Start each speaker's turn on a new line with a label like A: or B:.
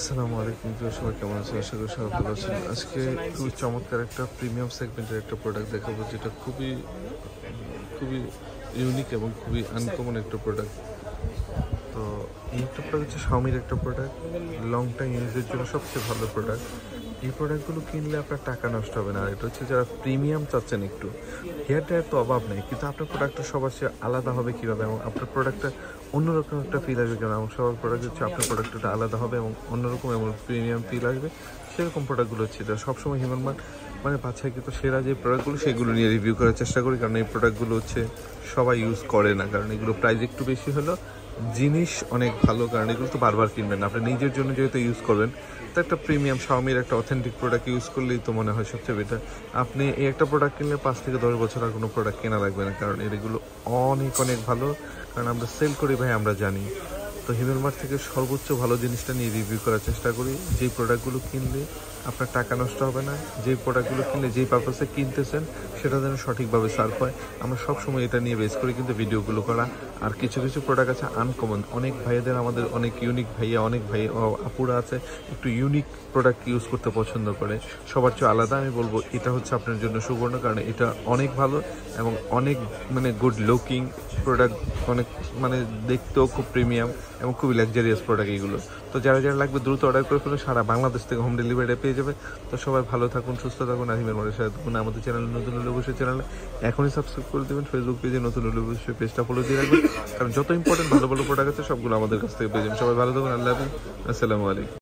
A: আসসালামু আলাইকুম, সবাই কেমন আছেন? আশা করি সবাই ভালো আছেন। আজকে খুবই চমৎকার একটা প্রিমিয়াম সেগমেন্টের একটা প্রোডাক্ট দেখাবো, যেটা খুবই খুবই ইউনিক এবং খুবই আনকমন একটা প্রোডাক্ট। তো এই একটা প্রোডাক্ট হচ্ছে শাওমির একটা প্রোডাক্ট, লং টাইম ইউজের জন্য সবচেয়ে ভালো প্রোডাক্ট। এই প্রোডাক্টগুলো কিনলে আপনার টাকা নষ্ট হবে না। আর এটা হচ্ছে যারা প্রিমিয়াম চাচ্ছেন, একটু হেয়ার ড্রায়ার তো অভাব নেই, কিন্তু আপনার প্রোডাক্টটা সবার চেয়ে আলাদা হবে কীভাবে, এবং আপনার প্রোডাক্টটা অন্যরকম একটা ফিল আসবে কেন, এবং সবার প্রোডাক্ট হচ্ছে আপনার প্রোডাক্টটা আলাদা হবে এবং অন্যরকম এবং প্রিমিয়াম ফিল আসবে। সেরকম প্রোডাক্টগুলো হচ্ছে এটা সবসময় হিউম্যান মানে বাচ্চাকে কিন্তু সেরা যে প্রোডাক্টগুলো সেগুলো নিয়ে রিভিউ করার চেষ্টা করি, কারণ এই প্রোডাক্টগুলো হচ্ছে সবাই ইউজ করে না, কারণ এগুলো প্রাইস একটু বেশি হলো, জিনিস অনেক ভালো, কারণ এগুলো তো বারবার কিনবেন, আপনি নিজের জন্য যেহেতু ইউজ করবেন, তো একটা প্রিমিয়াম শাওমির একটা অথেন্টিক প্রোডাক্ট ইউজ করলেই তো মনে হয় সবচেয়ে বেটার। আপনি এই একটা প্রোডাক্ট কিনলে 5 থেকে 10 বছর আর কোনো প্রোডাক্ট কেনা লাগবে না, কারণ এগুলো অনেক অনেক ভালো, কারণ আমরা সেল করি ভাই, আমরা জানি। তো হিমেল মার্ট থেকে সর্বোচ্চ ভালো জিনিসটা নিয়ে রিভিউ করার চেষ্টা করি, যেই প্রোডাক্টগুলো কিনলে আপনার টাকা নষ্ট হবে না, যেই প্রোডাক্টগুলো কিনলে যেই পারপাসে কিনতেছেন সেটা যেন সঠিকভাবে সার্ভ হয়। আমরা সবসময় এটা নিয়ে বেস করি কিন্তু ভিডিওগুলো করা। আর কিছু কিছু প্রোডাক্ট আছে আনকমন, অনেক ভাইয়াদের, আমাদের অনেক ইউনিক ভাইয়া, অনেক ভাই আপুরা আছে একটু ইউনিক প্রোডাক্ট ইউজ করতে পছন্দ করে, সবার চেয়ে আলাদা। আমি বলবো এটা হচ্ছে আপনার জন্য সুবর্ণ, কারণ এটা অনেক ভালো এবং অনেক গুড লুকিং প্রোডাক্ট, অনেক দেখতেও খুব প্রিমিয়াম এবং খুবই লাক্সারিয়াস প্রোডাক্ট এগুলো। তো যারা যারা লাগবে দ্রুত অর্ডার করে ফেলুন, সারা বাংলাদেশ থেকে হোম ডেলিভারি পেয়ে যাবে। তো সবাই ভালো থাকুন, সুস্থ থাকুন, আর হিমেল মার্টের সাথে থাকুন। আমাদের চ্যানেলে নতুন হলে অবশ্যই চ্যানেলে এখনই সাবস্ক্রাইব করে দেবেন, ফেসবুক পেজে নতুন হলে অবশ্যই পেজটা ফলো দিয়ে রাখবেন, কারণ যত ইম্পর্টেন্ট ভালো ভালো প্রোডাক্ট আছে সবগুলো আমাদের কাছ থেকে পেয়ে যাবেন। সবাই ভালো থাকুন, আল্লাহ হাফেজ, আসসালামু আলাইকুম।